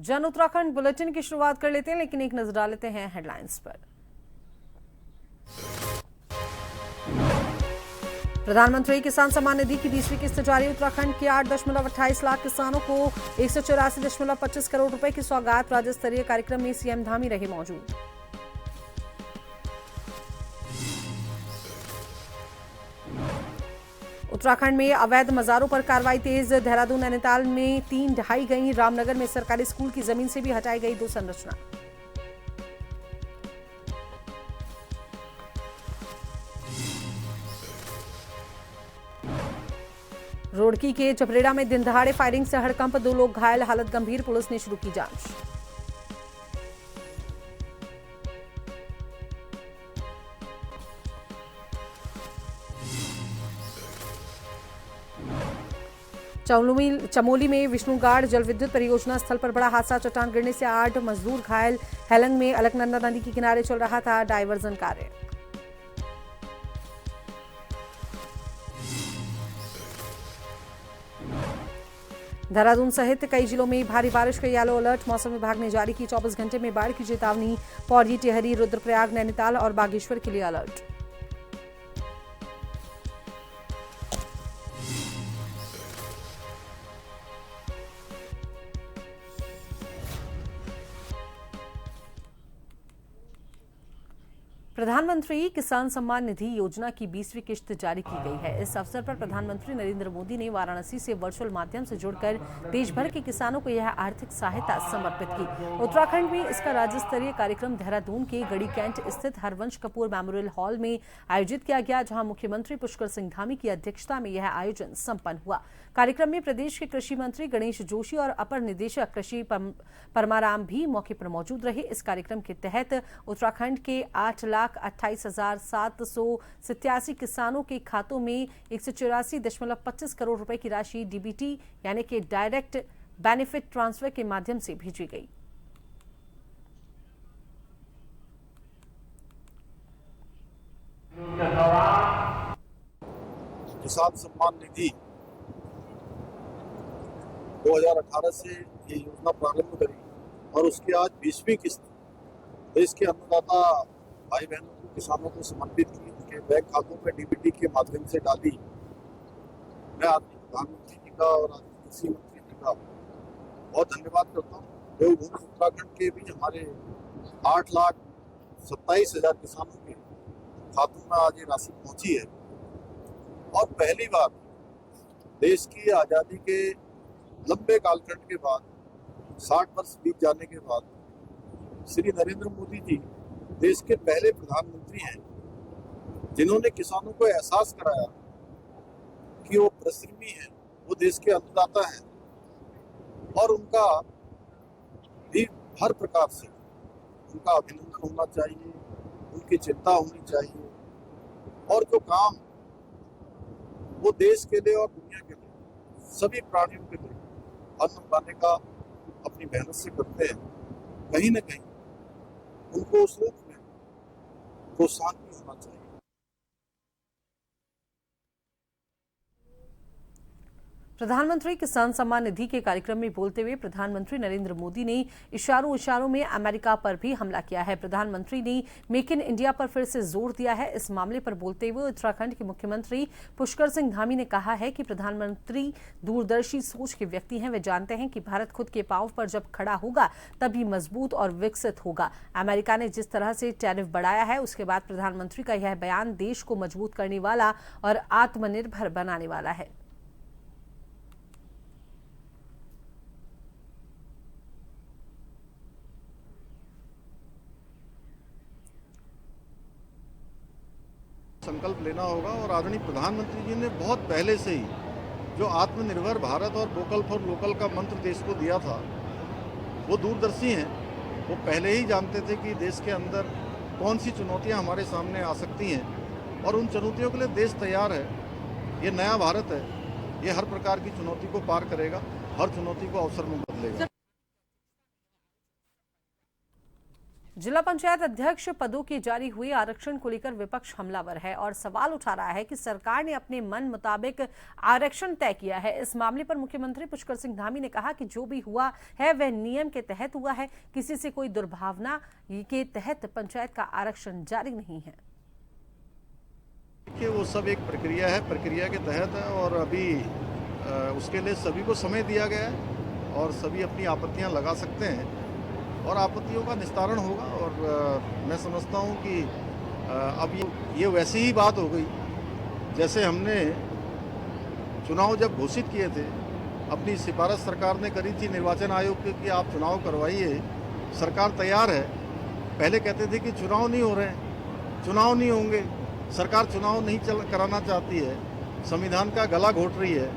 जन उत्तराखंड बुलेटिन की शुरुआत कर लेते हैं, लेकिन एक नजर डाल लेते हैं हेडलाइंस पर। प्रधानमंत्री किसान सम्मान निधि की 20वीं किस्त जारी। उत्तराखंड के 8.28 लाख किसानों को 184.25 करोड़ रुपए की सौगात। राज्य स्तरीय कार्यक्रम में सीएम धामी रहे मौजूद। उत्तराखंड में अवैध मजारों पर कार्रवाई तेज। देहरादून नैनीताल में 3 ढहाई गई। रामनगर में सरकारी स्कूल की जमीन से भी हटाई गई 2 संरचना। रुड़की के चपरेड़ा में दिन दहाड़े फायरिंग से हड़कंप, 2 लोग घायल, हालत गंभीर। पुलिस ने शुरू की जांच। चमोली में विष्णुगाड़ जल विद्युत परियोजना स्थल पर बड़ा हादसा। चट्टान गिरने से 8 मजदूर घायल। हेलंग में अलकनंदा नदी के किनारे चल रहा था डायवर्जन कार्य। देहरादून सहित कई जिलों में भारी बारिश का येलो अलर्ट। मौसम विभाग ने जारी की 24 घंटे में बाढ़ की चेतावनी। पौड़ी, टिहरी, रुद्रप्रयाग, नैनीताल और बागेश्वर के लिए अलर्ट। प्रधानमंत्री किसान सम्मान निधि योजना की 20वीं किस्त जारी की गई है। इस अवसर पर प्रधानमंत्री नरेंद्र मोदी ने वाराणसी से वर्चुअल माध्यम से जुड़कर देश भर के किसानों को यह आर्थिक सहायता समर्पित की। उत्तराखंड में इसका राज्य स्तरीय कार्यक्रम देहरादून के गढ़ी कैंट स्थित हरवंश कपूर मेमोरियल हॉल में आयोजित किया गया, जहां मुख्यमंत्री पुष्कर सिंह धामी की अध्यक्षता में यह आयोजन संपन्न हुआ। कार्यक्रम में प्रदेश के कृषि मंत्री गणेश जोशी और अपर निदेशक कृषि परमाराम भी मौके पर मौजूद रहे। इस कार्यक्रम के तहत उत्तराखंड के 8,28,787 किसानों के खातों में 184.25 करोड़ रुपए की राशि डीबीटी यानी कि डायरेक्ट बेनिफिट ट्रांसफर के माध्यम से भेजी गई। किसान सम्मान निधि 2018 से ये योजना प्रारंभ करी और उसकी आज 20वीं किस्त देश के अन्नदाता भाई बहनों को, किसानों को समर्पित की, उनके बैंक खातों में डीबीटी के माध्यम से डाली। मैं आदरणीय प्रधानमंत्री जी का और आदरणीय कृषि मंत्री जी का बहुत धन्यवाद करता हूँ। देवभूमि उत्तराखंड के भी हमारे 8,27,000 किसानों के खातों में आज ये राशि पहुंची है और पहली बार देश की आज़ादी के लंबे कालखंड के बाद 60 वर्ष बीत जाने के बाद श्री नरेंद्र मोदी जी देश के पहले प्रधानमंत्री हैं जिन्होंने किसानों को एहसास कराया कि वो परिश्रमी हैं, वो देश के अन्नदाता हैं और उनका भी हर प्रकार से उनका अभिनंदन होना चाहिए, उनकी चिंता होनी चाहिए और जो काम वो देश के लिए और दुनिया के लिए सभी प्राणियों के लिए अन्न पाने का अपनी मेहनत से करते हैं, कहीं न कहीं उनको उस रूप में प्रोत्साहन भी होना चाहिए। प्रधानमंत्री किसान सम्मान निधि के कार्यक्रम में बोलते हुए प्रधानमंत्री नरेंद्र मोदी ने इशारों में अमेरिका पर भी हमला किया है। प्रधानमंत्री ने मेक इन इंडिया पर फिर से जोर दिया है। इस मामले पर बोलते हुए उत्तराखंड के मुख्यमंत्री पुष्कर सिंह धामी ने कहा है कि प्रधानमंत्री दूरदर्शी सोच के व्यक्ति हैं। वे जानते हैं कि भारत खुद के पांव पर जब खड़ा होगा तभी मजबूत और विकसित होगा। अमेरिका ने जिस तरह से टैरिफ बढ़ाया है, उसके बाद प्रधानमंत्री का यह बयान देश को मजबूत करने वाला और आत्मनिर्भर बनाने वाला है। संकल्प लेना होगा और आदरणीय प्रधानमंत्री जी ने बहुत पहले से ही जो आत्मनिर्भर भारत और वोकल फॉर लोकल का मंत्र देश को दिया था, वो दूरदर्शी हैं। वो पहले ही जानते थे कि देश के अंदर कौन सी चुनौतियां हमारे सामने आ सकती हैं और उन चुनौतियों के लिए देश तैयार है। ये नया भारत है, ये हर प्रकार की चुनौती को पार करेगा, हर चुनौती को अवसर में बदलेगा। जिला पंचायत अध्यक्ष पदों के जारी हुए आरक्षण को लेकर विपक्ष हमलावर है और सवाल उठा रहा है कि सरकार ने अपने मन मुताबिक आरक्षण तय किया है। इस मामले पर मुख्यमंत्री पुष्कर सिंह धामी ने कहा कि जो भी हुआ है वह नियम के तहत हुआ है, किसी से कोई दुर्भावना के तहत पंचायत का आरक्षण जारी नहीं है। कि वो सब एक प्रक्रिया है, प्रक्रिया के तहत है और अभी उसके लिए सभी को समय दिया गया है और सभी अपनी आपत्तियां लगा सकते हैं और आपत्तियों का निस्तारण होगा। और मैं समझता हूं कि अब ये वैसी ही बात हो गई जैसे हमने चुनाव जब घोषित किए थे, अपनी सिफारिश सरकार ने करी थी निर्वाचन आयोग के कि आप चुनाव करवाइए, सरकार तैयार है। पहले कहते थे कि चुनाव नहीं हो रहे हैं, चुनाव नहीं होंगे, सरकार चुनाव नहीं कराना चाहती है, संविधान का गला घोट रही है।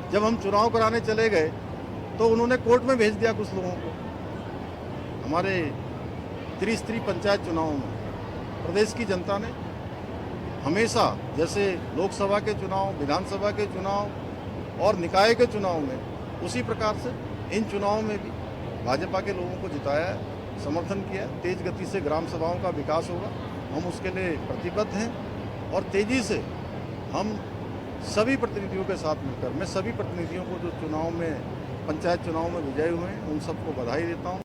जब हम चुनाव कराने चले गए तो उन्होंने कोर्ट में भेज दिया कुछ लोगों को। हमारे त्रिस्तरीय पंचायत चुनाव में प्रदेश की जनता ने हमेशा, जैसे लोकसभा के चुनाव, विधानसभा के चुनाव और निकाय के चुनाव में, उसी प्रकार से इन चुनावों में भी भाजपा के लोगों को जिताया है, समर्थन किया। तेज गति से ग्राम सभाओं का विकास होगा, हम उसके लिए प्रतिबद्ध हैं और तेजी से हम सभी प्रतिनिधियों के साथ मिलकर, मैं सभी प्रतिनिधियों को जो चुनाव में, पंचायत चुनाव में विजयी हुए हैं, उन सबको बधाई देता हूं।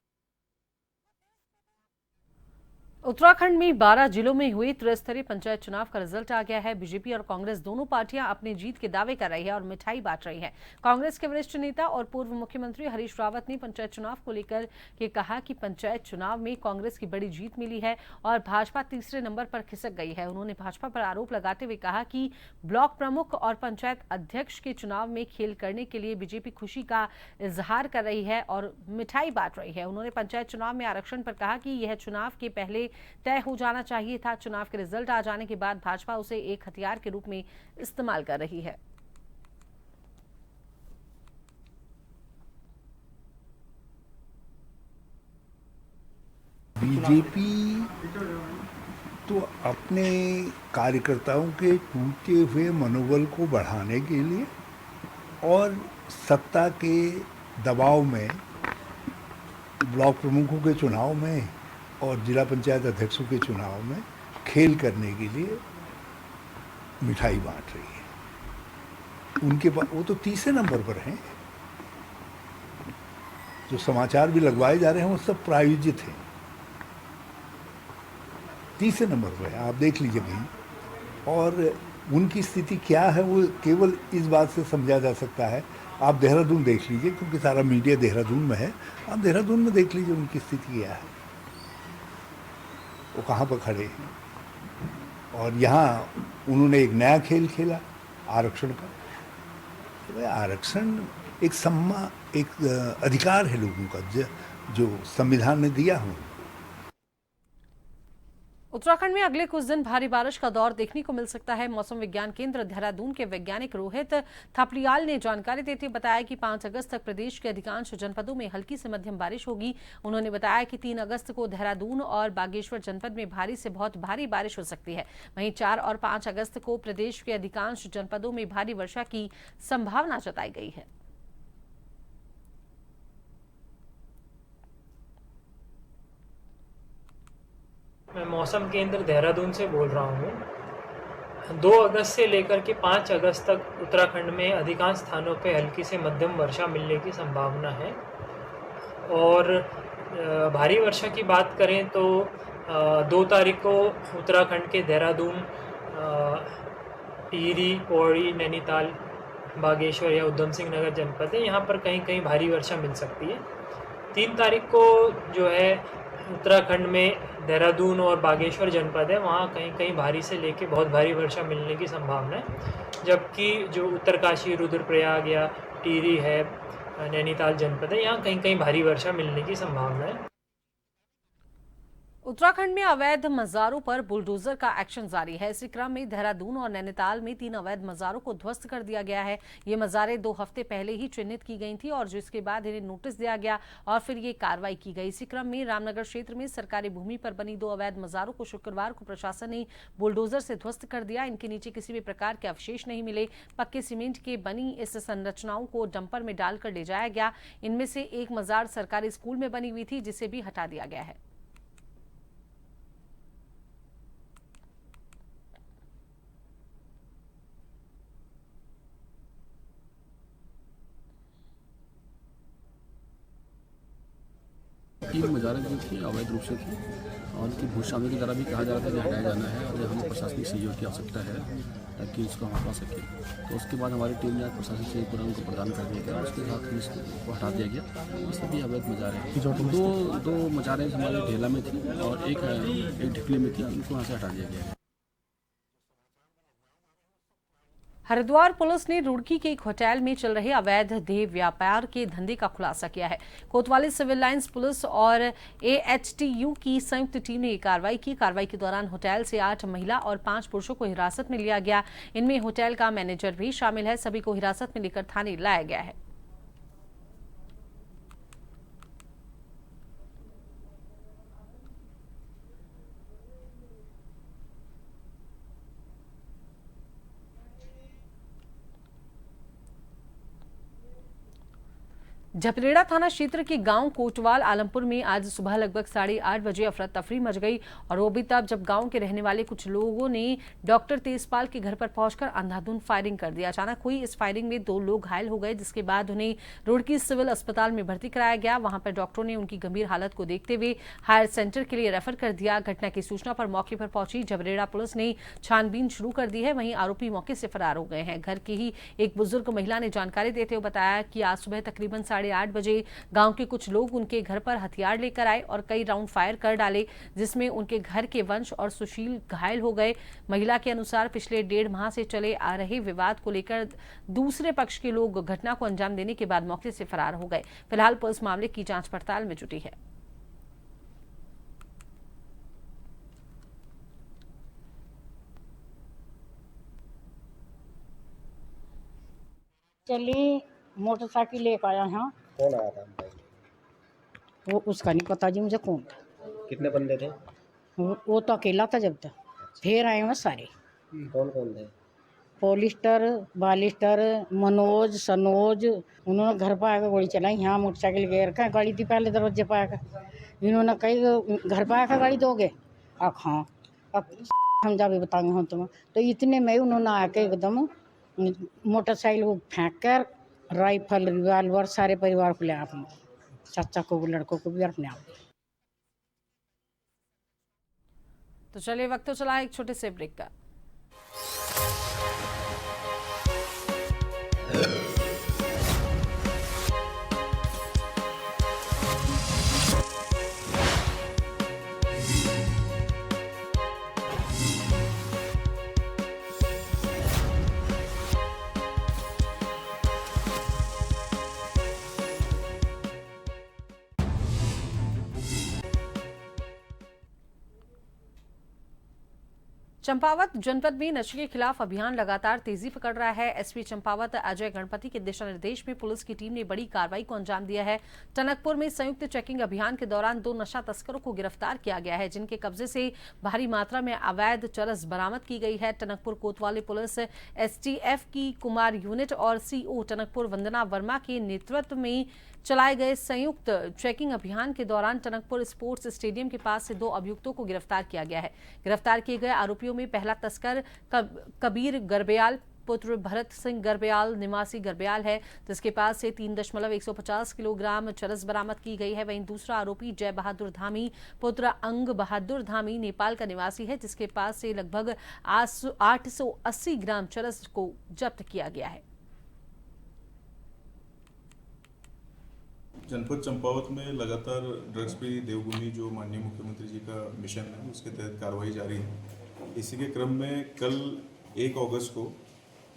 उत्तराखंड में 12 जिलों में हुए त्रिस्तरीय पंचायत चुनाव का रिजल्ट आ गया है। बीजेपी और कांग्रेस दोनों पार्टियां अपनी जीत के दावे कर रही है और मिठाई बांट रही है। कांग्रेस के वरिष्ठ नेता और पूर्व मुख्यमंत्री हरीश रावत ने पंचायत चुनाव को लेकर के कहा कि पंचायत चुनाव में कांग्रेस की बड़ी जीत मिली है और भाजपा तीसरे नंबर पर खिसक गई है। उन्होंने भाजपा पर आरोप लगाते हुए कहा कि ब्लॉक प्रमुख और पंचायत अध्यक्ष के चुनाव में खेल करने के लिए बीजेपी खुशी का इजहार कर रही है और मिठाई बांट रही है। उन्होंने पंचायत चुनाव में आरक्षण पर कहा कि यह चुनाव के पहले तय हो जाना चाहिए था। चुनाव के रिजल्ट आ जाने के बाद भाजपा उसे एक हथियार के रूप में इस्तेमाल कर रही है। बीजेपी तो अपने कार्यकर्ताओं के टूटे हुए मनोबल को बढ़ाने के लिए और सत्ता के दबाव में ब्लॉक प्रमुखों के चुनाव में और जिला पंचायत अध्यक्षों के चुनाव में खेल करने के लिए मिठाई बांट रही है। उनके पास वो तो तीसरे नंबर पर हैं। जो समाचार भी लगवाए जा रहे हैं वो सब प्रायोजित हैं, तीसरे नंबर पर है, आप देख लीजिए कहीं। और उनकी स्थिति क्या है वो केवल इस बात से समझा जा सकता है, आप देहरादून देख लीजिए, क्योंकि सारा मीडिया देहरादून में है। आप देहरादून में देख लीजिए उनकी स्थिति क्या है, वो कहाँ पर खड़े हैं। और यहाँ उन्होंने एक नया खेल खेला आरक्षण का। तो आरक्षण एक अधिकार है लोगों का जो संविधान ने दिया हो। उत्तराखंड में अगले कुछ दिन भारी बारिश का दौर देखने को मिल सकता है। मौसम विज्ञान केंद्र देहरादून के वैज्ञानिक रोहित थपलियाल ने जानकारी देते हुए बताया कि 5 अगस्त तक प्रदेश के अधिकांश जनपदों में हल्की से मध्यम बारिश होगी। उन्होंने बताया कि 3 अगस्त को देहरादून और बागेश्वर जनपद में भारी से बहुत भारी बारिश हो सकती है। वहीं 4 और 5 अगस्त को प्रदेश के अधिकांश जनपदों में भारी वर्षा की संभावना जताई गई है। मैं मौसम केंद्र देहरादून से बोल रहा हूँ। 2 अगस्त से लेकर के 5 अगस्त तक उत्तराखंड में अधिकांश स्थानों पर हल्की से मध्यम वर्षा मिलने की संभावना है। और भारी वर्षा की बात करें तो 2 तारीख को उत्तराखंड के देहरादून, टिहरी, पौड़ी, नैनीताल, बागेश्वर या उधम सिंह नगर जनपद है, यहाँ पर कहीं कहीं भारी वर्षा मिल सकती है। 3 तारीख को जो है उत्तराखंड में देहरादून और बागेश्वर जनपद है, वहाँ कहीं कहीं भारी से लेके बहुत भारी वर्षा मिलने की संभावना है। जबकि जो उत्तरकाशी, रुद्रप्रयाग या टिहरी है, नैनीताल जनपद है, यहाँ कहीं कहीं भारी वर्षा मिलने की संभावना है। उत्तराखंड में अवैध मज़ारों पर बुलडोजर का एक्शन जारी है। इसी क्रम में देहरादून और नैनीताल में 3 अवैध मज़ारों को ध्वस्त कर दिया गया है। ये मज़ारें 2 हफ्ते पहले ही चिन्हित की गई थी और जिसके बाद इन्हें नोटिस दिया गया और फिर ये कार्रवाई की गई। इसी क्रम में रामनगर क्षेत्र में सरकारी भूमि पर बनी 2 अवैध मज़ारों को शुक्रवार को प्रशासन ने बुलडोजर से ध्वस्त कर दिया। इनके नीचे किसी भी प्रकार के अवशेष नहीं मिले। पक्के सीमेंट के बनी इस संरचनाओं को डंपर में डालकर ले जाया गया। इनमें से एक मज़ार सरकारी स्कूल में बनी हुई थी, जिसे भी हटा दिया गया है। 3 मजारें जो थी अवैध रूप से थी और उनकी भूस्वामी की तरह भी कहा जा रहा था कि हटाया जाना है और हमें प्रशासनिक सहयोग की आवश्यकता है ताकि इसको हम हटा सकें। तो उसके बाद हमारी टीम ने प्रशासनिक सहयोग पूरा उनको प्रदान कर दिया गया और उसके साथ इसको हटा दिया गया। ये सभी अवैध मजारें दो मजारें हमारे ढेला में थी और एक ढिकली में थी, उनको वहाँ से हटा दिया गया है। हरिद्वार पुलिस ने रुड़की के एक होटल में चल रहे अवैध देह व्यापार के धंधे का खुलासा किया है। कोतवाली सिविल लाइंस पुलिस और AHTU की संयुक्त टीम ने कार्रवाई की। कार्रवाई के दौरान होटल से 8 महिला और 5 पुरुषों को हिरासत में लिया गया। इनमें होटल का मैनेजर भी शामिल है। सभी को हिरासत में लेकर थाने लाया गया है। झपरेड़ा थाना क्षेत्र के गांव कोटवाल आलमपुर में आज सुबह लगभग 8:30 बजे अफरा तफरी मच गई और वो भी तब जब गांव के रहने वाले कुछ लोगों ने डॉक्टर तेजपाल के घर पर पहुंचकर अंधाधुंध फायरिंग कर दिया। अचानक हुई इस फायरिंग में 2 लोग घायल हो गए, जिसके बाद उन्हें रुड़की सिविल अस्पताल में भर्ती कराया गया। वहां पर डॉक्टरों ने उनकी गंभीर हालत को देखते हुए हायर सेंटर के लिए रेफर कर दिया। घटना की सूचना पर मौके पर पहुंची झपरेड़ा पुलिस ने छानबीन शुरू कर दी है। वहीं आरोपी मौके से फरार हो गए हैं। घर की ही एक बुजुर्ग महिला ने जानकारी देते हुए बताया कि आज सुबह तकरीबन 8:30 बजे गांव के कुछ लोग उनके घर पर हथियार लेकर आए और कई राउंड फायर कर डाले, जिसमें उनके घर के वंश और सुशील घायल हो गए। महिला के अनुसार पिछले 1.5 माह से चले आ रहे विवाद को लेकर दूसरे पक्ष के लोग घटना को अंजाम देने के बाद मौके से फरार हो गए। फिलहाल पुलिस मामले की जांच पड़ताल में जुटी है। चली मोटरसाइकिल लेकर आया यहाँ। कौन आया था भाई? वो उसका नहीं पता जी मुझे कौन था। कितने बंदे थे? वो तो अकेला था जब तक। फिर आए हैं सारे। कौन कौन थे? पॉलिस्टर, बालिस्टर, मनोज, सनोज। उन्होंने घर पर आकर गोली चलाई। यहाँ मोटरसाइकिल गेर का गाड़ी थी पहले दरवाजे पर आकर। इन्होंने कही घर पर आकर गाड़ी दोगे? अब हाँ, अब हम जा भी बताएंगे हम तुम्हें। तो इतने में उन्होंने आके एकदम मोटरसाइकिल को फेंक कर राइफल, रिवाल्वर सारे परिवार को ले अपने चाचा को, लड़कों को भी अपने आप। तो चलिए वक्त तो चला एक छोटे से ब्रेक का। चंपावत जनपद में नशे के खिलाफ अभियान लगातार तेजी पकड़ रहा है। एसपी चंपावत अजय गणपति के दिशा निर्देश में पुलिस की टीम ने बड़ी कार्रवाई को अंजाम दिया है। टनकपुर में संयुक्त चेकिंग अभियान के दौरान 2 नशा तस्करों को गिरफ्तार किया गया है, जिनके कब्जे से भारी मात्रा में अवैध चरस बरामद की गई है। टनकपुर कोतवाली पुलिस STF की कुमार यूनिट और CO टनकपुर वंदना वर्मा के नेतृत्व में चलाए गए संयुक्त चेकिंग अभियान के दौरान टनकपुर स्पोर्ट्स स्टेडियम के पास से 2 अभियुक्तों को गिरफ्तार किया गया है। गिरफ्तार किए गए आरोपियों में पहला तस्कर कबीर गरब्याल पुत्र भरत सिंह गरब्याल निवासी गरब्याल है, जिसके पास से 3.150 किलोग्राम चरस बरामद की गई है। वहीं दूसरा आरोपी जय बहादुर धामी पुत्र अंग बहादुर धामी नेपाल का निवासी है, जिसके पास से लगभग 880 ग्राम चरस को जब्त किया गया है। जनपद चंपावत में लगातार ड्रग्स फ्री देवभूमि जो माननीय मुख्यमंत्री जी का मिशन है उसके तहत कार्रवाई जारी है। इसी के क्रम में कल 1 अगस्त को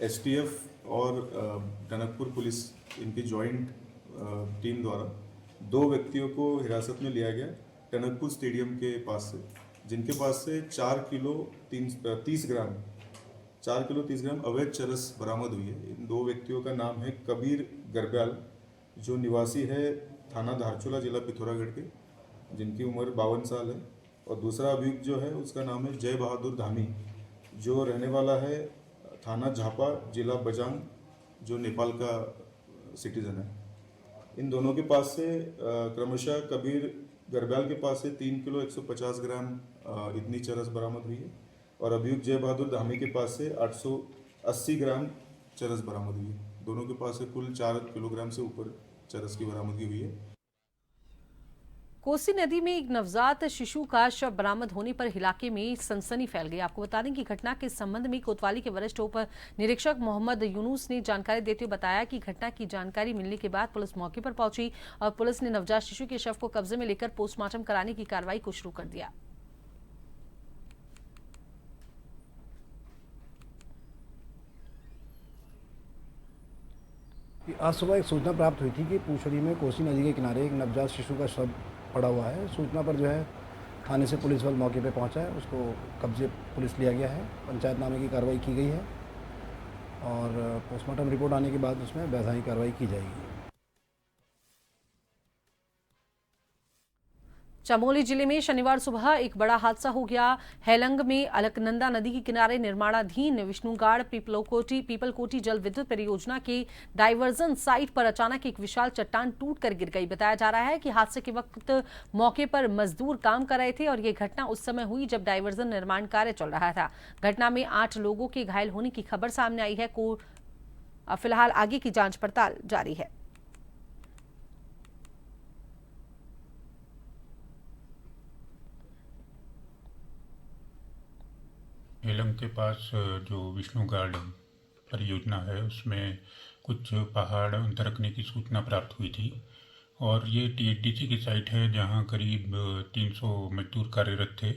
STF और टनकपुर पुलिस इनकी जॉइंट टीम द्वारा 2 व्यक्तियों को हिरासत में लिया गया टनकपुर स्टेडियम के पास से, जिनके पास से 4 किलो 30 ग्राम अवैध चरस बरामद हुई है। इन 2 व्यक्तियों का नाम है कबीर गरब्याल जो निवासी है थाना धारचूला जिला पिथौरागढ़ के, जिनकी उम्र 52 साल है, और दूसरा अभियुक्त जो है उसका नाम है जय बहादुर धामी जो रहने वाला है थाना झापा जिला बजांग जो नेपाल का सिटीजन है। इन दोनों के पास से क्रमशः कबीर गरब्याल के पास से 3 किलो 150 ग्राम इतनी चरस बरामद हुई है और अभियुक्त जय बहादुर धामी के पास से 880 ग्राम चरस बरामद हुई है। दोनों के पास से कुल 4 किलोग्राम से ऊपर चरस की बरामदगी हुई है। कोसी नदी में एक नवजात शिशु का शव बरामद होने पर इलाके में सनसनी फैल गई। आपको बता दें कि घटना के संबंध में कोतवाली के वरिष्ठ उप निरीक्षक मोहम्मद यूनुस ने जानकारी देते हुए बताया कि घटना की जानकारी मिलने के बाद पुलिस मौके पर पहुंची और पुलिस ने नवजात शिशु के शव को कब्जे में लेकर पोस्टमार्टम कराने की कार्रवाई को शुरू कर दिया। आज सुबह एक सूचना प्राप्त हुई थी कि पूछड़ी में कोसी नदी के किनारे एक नवजात शिशु का शव पड़ा हुआ है। सूचना पर जो है थाने से पुलिस बल मौके पर पहुंचा है, उसको कब्जे पुलिस लिया गया है, पंचायतनामे की कार्रवाई की गई है और पोस्टमार्टम रिपोर्ट आने के बाद उसमें वैधानिक कार्रवाई की जाएगी। चमोली जिले में शनिवार सुबह एक बड़ा हादसा हो गया। हेलंग में अलकनंदा नदी के किनारे निर्माणाधीन विष्णुगाड़ पीपलकोटी जल विद्युत परियोजना के डाइवर्जन साइट पर अचानक एक विशाल चट्टान टूटकर गिर गई। बताया जा रहा है कि हादसे के वक्त मौके पर मजदूर काम कर रहे थे और ये घटना उस समय हुई जब डाइवर्जन निर्माण कार्य चल रहा था। घटना में 8 लोगों के घायल होने की खबर सामने आई है। फिलहाल आगे की जांच पड़ताल जारी है। हेलंग के पास जो विष्णुगाड़ परियोजना है उसमें कुछ पहाड़ दरकने की सूचना प्राप्त हुई थी और ये टीएचडीसी की साइट है जहां करीब 300 मजदूर कार्यरत थे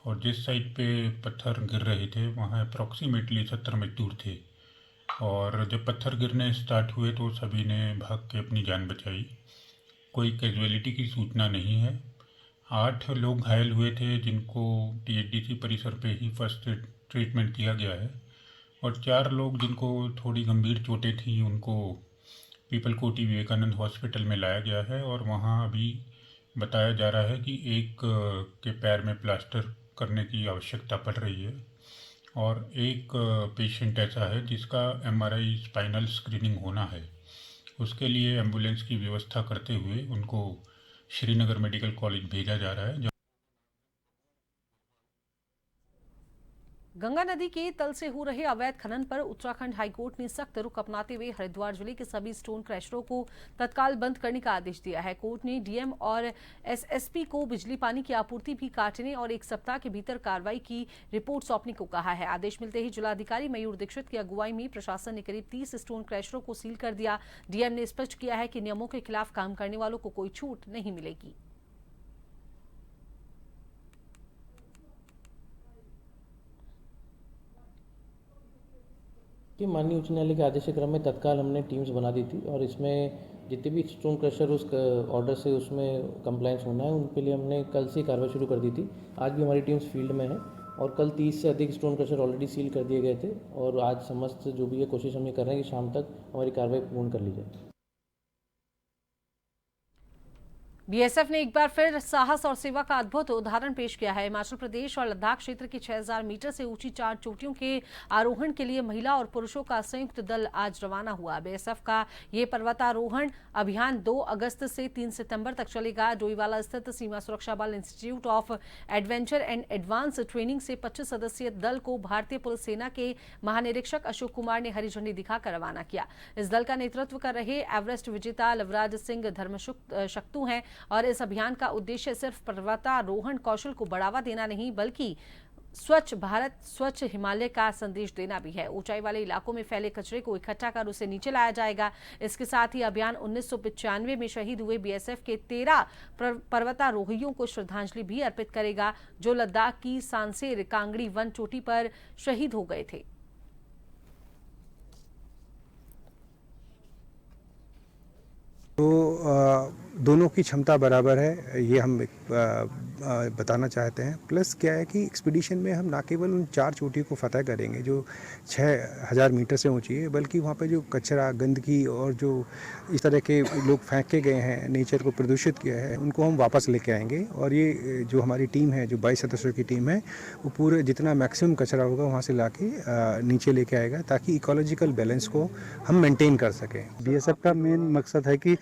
और जिस साइट पे पत्थर गिर रहे थे वहां अप्रॉक्सीमेटली 70 मजदूर थे और जब पत्थर गिरने स्टार्ट हुए तो सभी ने भाग के अपनी जान बचाई। कोई कैजुअलिटी की सूचना नहीं है। 8 लोग घायल हुए थे जिनको टीएचडीसी परिसर पे ही फर्स्ट ट्रीटमेंट किया गया है और 4 लोग जिनको थोड़ी गंभीर चोटें थी उनको पीपलकोटी विवेकानंद हॉस्पिटल में लाया गया है और वहाँ अभी बताया जा रहा है कि एक के पैर में प्लास्टर करने की आवश्यकता पड़ रही है और एक पेशेंट ऐसा है जिसका एमआरआई स्पाइनल स्क्रीनिंग होना है। उसके लिए एम्बुलेंस की व्यवस्था करते हुए उनको श्रीनगर मेडिकल कॉलेज भेजा जा रहा है। गंगा नदी के तल से हो रहे अवैध खनन पर उत्तराखंड हाईकोर्ट ने सख्त रुख अपनाते हुए हरिद्वार जिले के सभी स्टोन क्रशरों को तत्काल बंद करने का आदेश दिया है। कोर्ट ने डीएम और एसएसपी को बिजली पानी की आपूर्ति भी काटने और 1 सप्ताह के भीतर कार्रवाई की रिपोर्ट सौंपने को कहा है। आदेश मिलते ही जिलाधिकारी मयूर दीक्षित की अगुवाई में प्रशासन ने करीब 30 स्टोन क्रशरों को सील कर दिया। डीएम ने स्पष्ट किया है कि नियमों के खिलाफ काम करने वालों को कोई छूट नहीं मिलेगी। कि माननीय उच्च न्यायालय के आदेश क्रम में तत्काल हमने टीम्स बना दी थी और इसमें जितने भी स्टोन क्रशर उस ऑर्डर से उसमें कंप्लायंस होना है उनके लिए हमने कल से कार्रवाई शुरू कर दी थी। आज भी हमारी टीम्स फील्ड में है और कल 30 से अधिक स्टोन क्रशर ऑलरेडी सील कर दिए गए थे और आज समस्त जो भी है कोशिश हम ये कर रहे हैं कि शाम तक हमारी कार्रवाई पूर्ण कर ली जाए। बीएसएफ ने एक बार फिर साहस और सेवा का अद्भुत उदाहरण पेश किया है। हिमाचल प्रदेश और लद्दाख क्षेत्र की 6000 मीटर से ऊंची 4 चोटियों के आरोहण के लिए महिला और पुरुषों का संयुक्त दल आज रवाना हुआ। बीएसएफ का ये पर्वतारोहण अभियान 2 अगस्त से 3 सितंबर तक चलेगा। डोईवाला स्थित सीमा सुरक्षा बल institute of adventure and advance training से 25 सदस्यीय दल को भारतीय पुलिस सेना के महानिरीक्षक अशोक कुमार ने हरी झंडी दिखाकर रवाना किया। इस दल का नेतृत्व कर रहे एवरेस्ट विजेता लवराज सिंह धर्मशक्तू हैं और इस अभियान का उद्देश्य सिर्फ पर्वतारोहण कौशल को बढ़ावा देना नहीं बल्कि स्वच्छ भारत स्वच्छ हिमालय का संदेश देना भी है। ऊंचाई वाले इलाकों में फैले कचरे को इकट्ठा कर उसे नीचे लाया जाएगा। इसके साथ ही अभियान 1995 में शहीद हुए बीएसएफ के 13 पर्वतारोहियों को श्रद्धांजलि भी अर्पित करेगा जो लद्दाख की सांसेर कांगड़ी वन चोटी पर शहीद हो गए थे। तो दोनों की क्षमता बराबर है ये हम बताना चाहते हैं। प्लस क्या है कि एक्सपीडिशन में हम ना केवल उन 4 चोटियों को फतह करेंगे जो 6000 मीटर से ऊंची है बल्कि वहाँ पे जो कचरा गंदगी और जो इस तरह के लोग फेंक के गए हैं नेचर को प्रदूषित किया है उनको हम वापस लेके आएंगे और ये जो हमारी टीम है जो 22 सदस्यों की टीम है वो पूरे जितना मैक्सिमम कचरा होगा वहाँ से ला के नीचे लेके आएगा ताकि इकोलॉजिकल बैलेंस को हम मेंटेन कर सकें। बीएसएफ का मेन मकसद है कि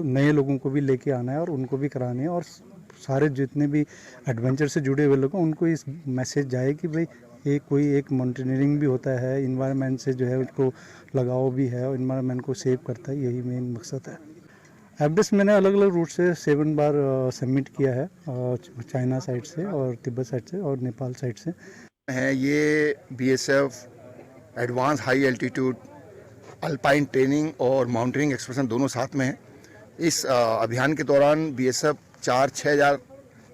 नए लोगों को भी लेके आना है और उनको भी कराना है और सारे जितने भी एडवेंचर से जुड़े हुए लोग हैं उनको इस मैसेज जाए कि भाई एक माउंटेनियरिंग भी होता है, इन्वायरमेंट से जो है उनको लगाव भी है और इन्वायरमेंट को सेव करता है, यही मेन मकसद है। एवरेस्ट मैंने अलग अलग रूट से 7 बार सबमिट किया है, चाइना साइड से और तिब्बत साइड से और नेपाल साइड से है। ये BSF advance high altitude alpine training और माउंटेनिंग एक्सप्रेशन दोनों साथ में है। इस अभियान के दौरान बीएसएफ 4-6 हज़ार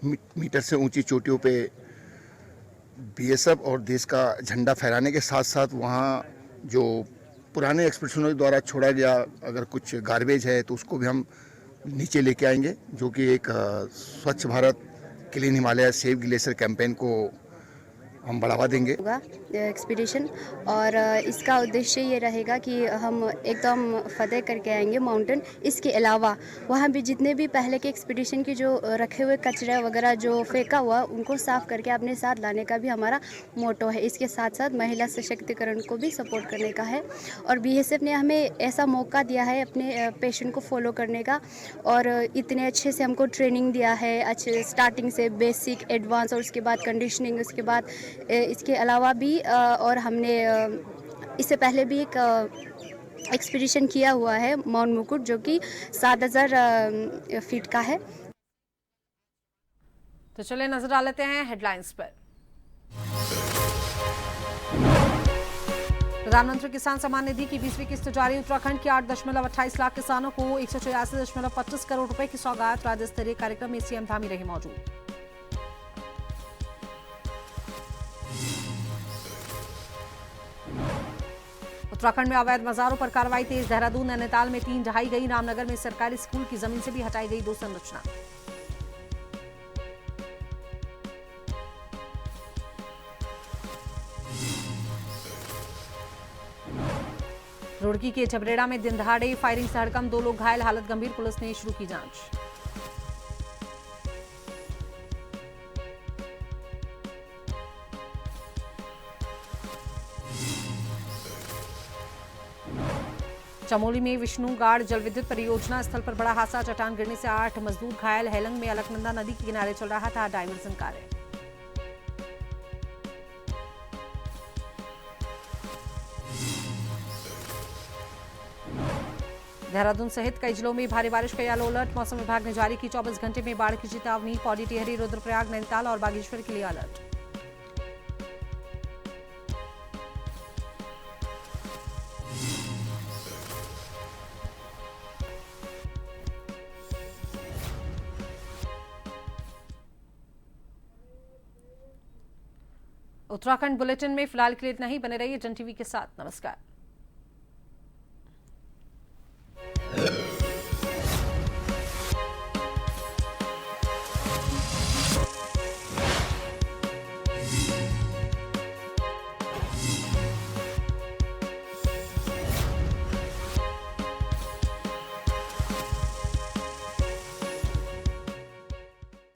मीटर से ऊंची चोटियों पे बीएसएफ और देश का झंडा फहराने के साथ साथ वहाँ जो पुराने एक्सप्रेशनों द्वारा छोड़ा गया अगर कुछ गार्बेज है तो उसको भी हम नीचे लेके आएंगे, जो कि एक स्वच्छ Bharat clean Himalaya save glacier campaign को हम बढ़ावा देंगे। एक्सपीडिशन और इसका उद्देश्य ये रहेगा कि हम एकदम फतेह करके आएंगे माउंटेन। इसके अलावा वहाँ भी जितने भी पहले के एक्सपीडिशन की जो रखे हुए कचरे वगैरह जो फेंका हुआ उनको साफ करके अपने साथ लाने का भी हमारा मोटो है। इसके साथ साथ महिला सशक्तिकरण को भी सपोर्ट करने का है और बीएसएफ ने हमें ऐसा मौका दिया है अपने पैशन को फॉलो करने का और इतने अच्छे से हमको ट्रेनिंग दिया है, अच्छे स्टार्टिंग से बेसिक एडवांस और उसके बाद कंडीशनिंग, उसके बाद इसके अलावा भी और हमने इससे पहले भी एक एक्सपीडिशन किया हुआ है माउंट मुकुट जो कि 7000 फीट का है। तो चलिए नजर डाल लेते हैं हेडलाइंस पर। प्रधानमंत्री किसान सम्मान निधि की 20वीं किस्त जारी। उत्तराखंड के 8.28 लाख किसानों को 184.25 करोड़ रुपए की सौगात। राज्य स्तरीय कार्यक्रम में सीएम धामी रहे मौजूद। उत्तराखंड में अवैध मजारों पर कार्रवाई तेज। देहरादून नैनीताल में 3 ढहाई गई। रामनगर में सरकारी स्कूल की जमीन से भी हटाई गई 2 संरचना। रुड़की के झबरेड़ा में दिन दहाड़े फायरिंग से हड़कंप, 2 लोग घायल, हालत गंभीर। पुलिस ने शुरू की जांच। चमोली में विष्णुगाड़ जल विद्युत परियोजना स्थल पर बड़ा हादसा। चट्टान गिरने से 8 मजदूर घायल। हेलंग में अलकनंदा नदी के किनारे चल रहा था डायवर्सन कार्य। देहरादून सहित कई जिलों में भारी बारिश का येलो अलर्ट। मौसम विभाग ने जारी की 24 घंटे में बाढ़ की चेतावनी। पौड़ी, टिहरी, रुद्रप्रयाग, नैनीताल और बागेश्वर के लिए अलर्ट। उत्तराखंड बुलेटिन में फिलहाल के लिए इतना ही। बने रहिए जन टीवी के साथ। नमस्कार।